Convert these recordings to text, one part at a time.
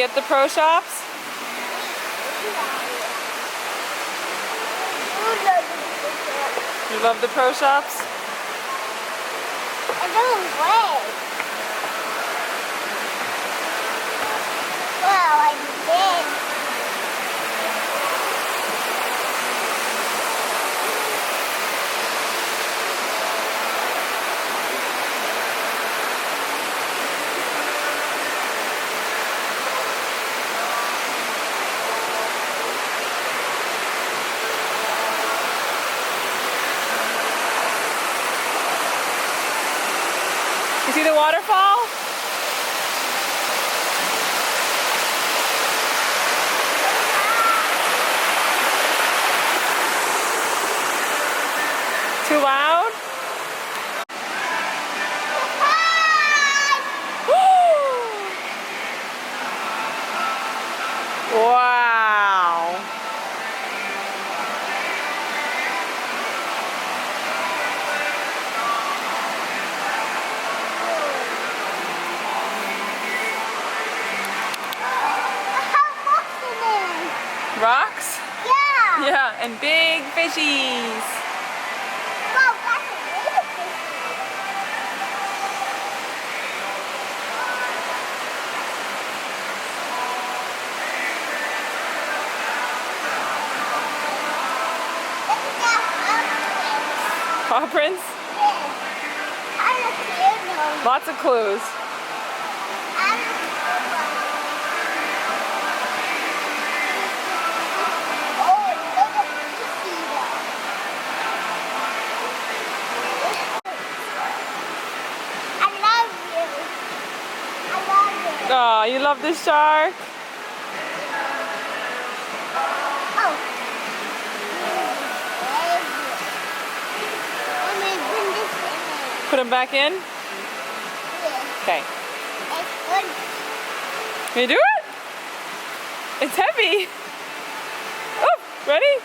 be at the pro shops? You love the pro shops? I don't play. Well, I did. You see the waterfall? Too loud? Wow. Rocks? Yeah. Yeah, and big fishies. Wow, that's a big fish. Paw prints? Yeah. Lots of clues. Oh, you love the shark? Put him back in? Okay. Can you do it? It's heavy. Oh, ready?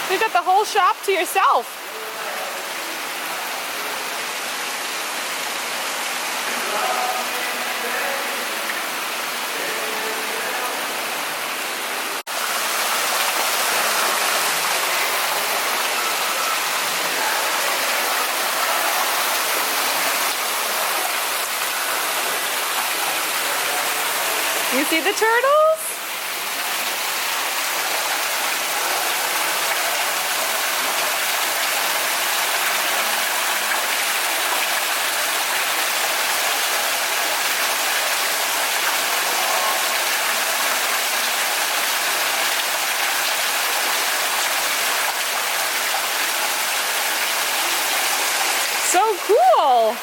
You got the whole shop to yourself. You see the turtles? So cool!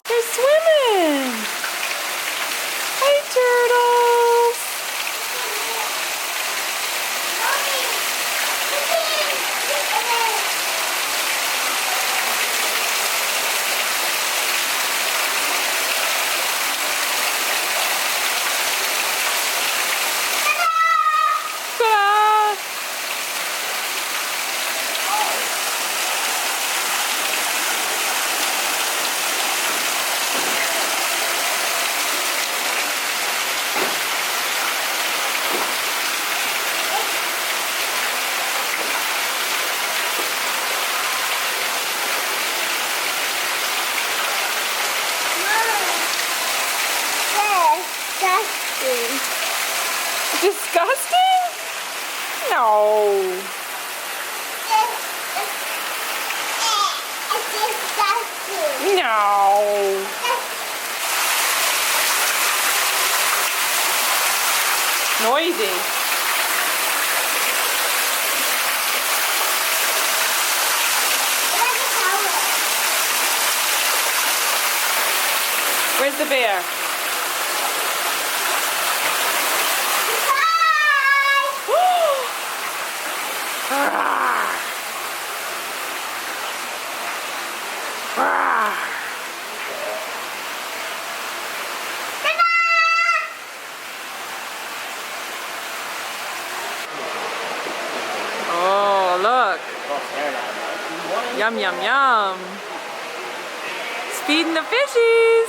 They're swimming! Hi, turtles! Ta-da! Disgusting? No. No. Noisy. Where's the bear? Yum, yum, yum. It's feeding the fishies.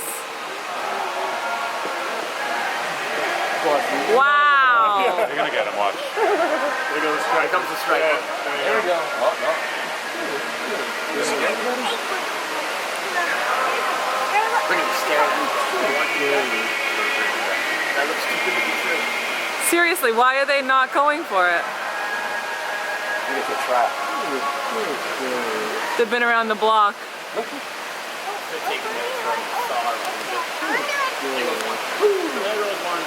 Wow. You're gonna get him, watch. There goes the strike. Here comes the strike. There we go. Oh, no. This is good. Look at him staring. That looks too good to be true. Seriously, why are they not going for it? I think it's a trap. They've been around the block. They're taking it from Sahara. There goes one. There goes one.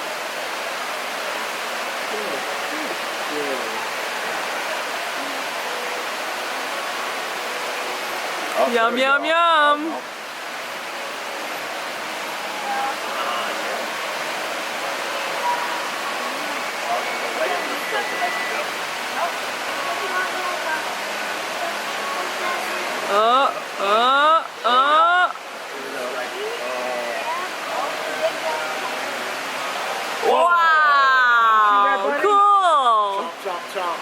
Oh, Yum, yum, yum. Wow, cool. Chomp, chomp.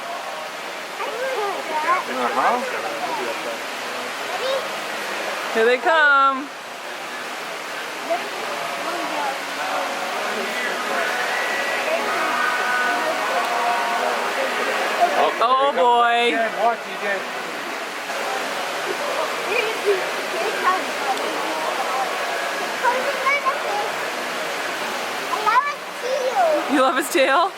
Here they come. Oh boy. Watch you again. You love his tail?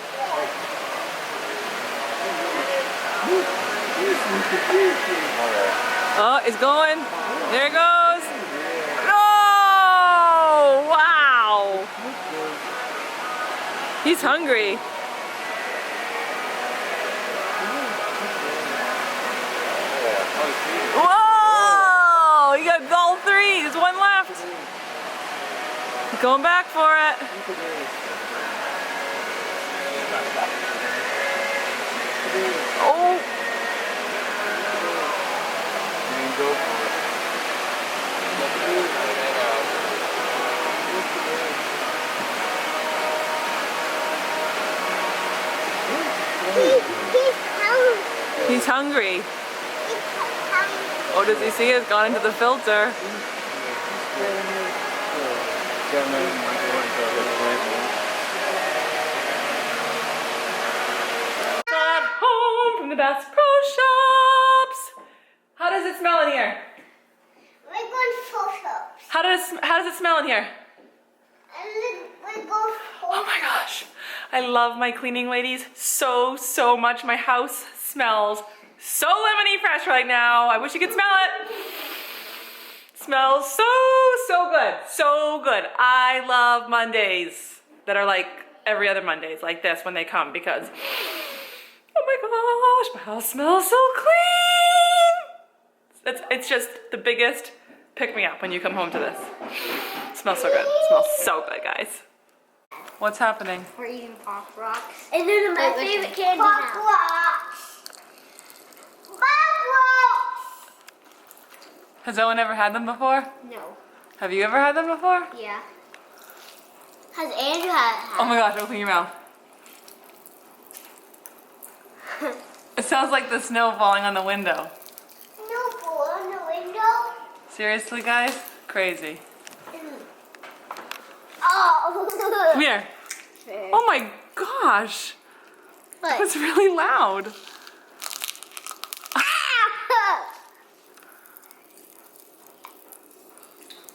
Oh, it's going. There it goes. Oh, wow. He's hungry. Whoa! You got all three. There's one left. He's going back for it. Oh! He's hungry. Oh, does he see it's gone into the filter? At home from the Bass Pro Shops. How does it smell in here? We're going photos. How does it smell in here? We're going Oh my gosh. I love my cleaning ladies so much. My house smells so lemony fresh right now. I wish you could smell it. Smells so good. So good. I love Mondays that are like every other Mondays like this when they come because oh my gosh, my house smells so clean. It's just the biggest pick me up when you come home to this. It smells so good. It smells so good, guys. What's happening? We're eating Pop Rocks. And then my Wait, favorite listen. candy Pop Rocks. Pop Rocks. Has Owen ever had them before? No. Have you ever had them before? Yeah. Has Andrew had Oh my gosh, open your mouth. It sounds like the snow falling on the window. no ball on the window? Seriously, guys? Crazy. Oh. Come here. Oh my gosh. What? That's really loud.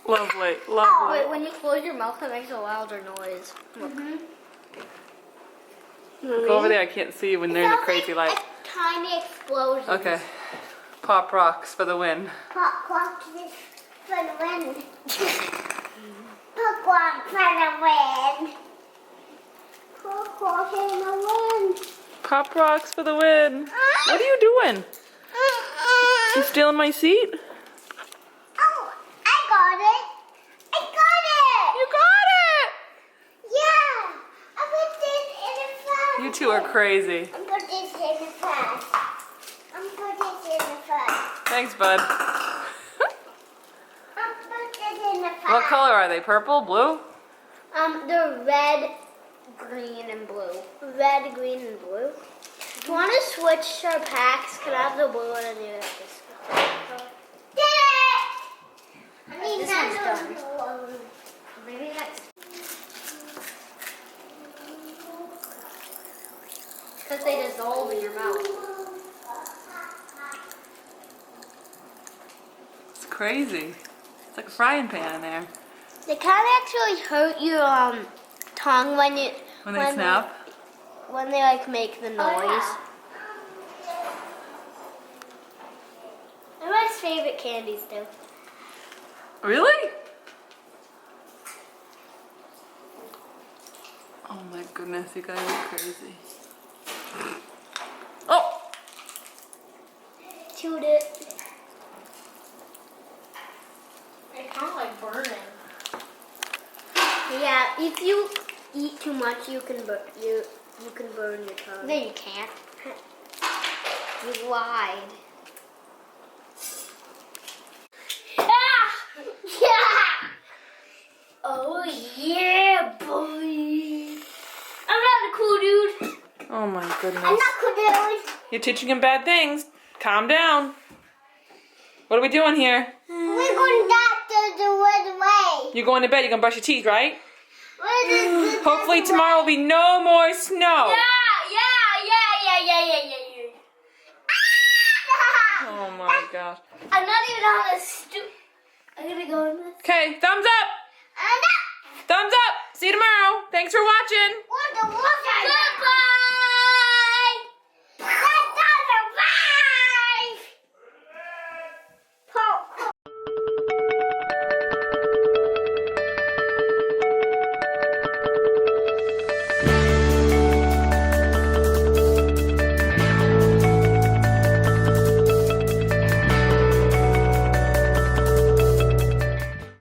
Lovely, lovely. Wait, when you close your mouth, it makes a louder noise. Look. Go over there, I can't see you when they're in the crazy light. A tiny explosion. Okay. Pop rocks for the win. Pop Rocks is for the win. Pop Rocks for the win. Pop Rocks for the win. Pop rocks for the win. What are you doing? You stealing my seat? Oh, I got it. I got it. You got Yeah. I put this in the front. it! You two are crazy. I put this in the front. I put this in the front. Thanks, bud. I put this in the front. What color are they? Purple? Blue? They're red, green, and blue. Red, green, and blue. If you want to switch our packs, can I have the blue one and you have this? This one's done. Maybe next. Because they dissolve in your mouth. It's crazy. It's like a frying pan in there. They kind of actually hurt your tongue when you When they snap. when they like make the noise. They're my favorite candies too. Really? Oh my goodness, you guys are crazy. Oh! Chewed it. It kind of like burning. Yeah, if you eat too much, you can you can burn your tongue. No, you can't. You lied. Yeah! Oh yeah, boy! I'm not a cool dude. Oh my goodness. I'm not cool, dude. You're teaching him bad things. Calm down. What are we doing here? We're going back to the red way. You're going to bed. You're going to brush your teeth, right? What is this? Hopefully tomorrow will be no more snow. Yeah. Oh my gosh. I'm not even on a stoop. I'm gonna go in this. Okay, thumbs up. Thumbs up. See you tomorrow. Thanks for watching. What the water? Goodbye.